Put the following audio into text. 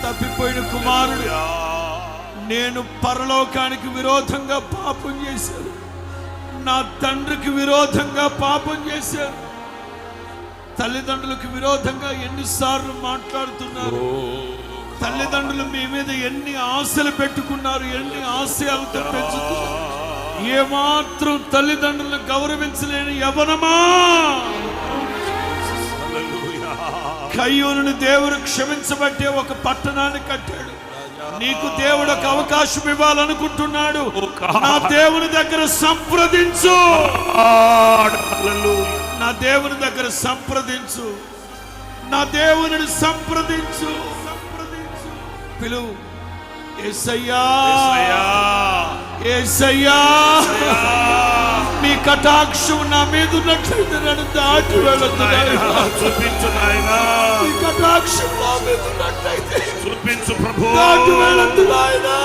తప్పిపోయిన కుమారుడు, నేను పరలోకానికి విరోధంగా పాపం చేశాను, నా తండ్రికి విరోధంగా పాపం చేశాను. తల్లిదండ్రులకు విరోధంగా ఎన్నిసార్లు మాట్లాడుతున్నారు. తల్లిదండ్రులు మీ మీద ఎన్ని ఆశలు పెట్టుకున్నారు, ఎన్ని ఆశయాలతో పెంచుతున్నారు. ఏమాత్రం తల్లిదండ్రులను గౌరవించలేని యవనమా, కయ్యూనుని దేవుడు క్షమించబట్టే ఒక పట్టణాన్ని కట్టాడు. నీకు దేవుడు ఒక అవకాశం ఇవ్వాలనుకుంటున్నాడు. నా దేవుని దగ్గర సంప్రదించు, నా దేవుని దగ్గర సంప్రదించు, నా దేవుని సంప్రదించు. పిలువు, యేసయ్యా యేసయ్యా, మీ కటాక్షం నా మీద ఉన్నట్లయితే నన్ను దాటి వెళ్ళొద్దు. చూపించు నాయనా, మీ కటాక్షం నా మీద ఉన్నట్లయితే చూపించు ప్రభు, దాటి వెళ్ళొద్దు నాయనా.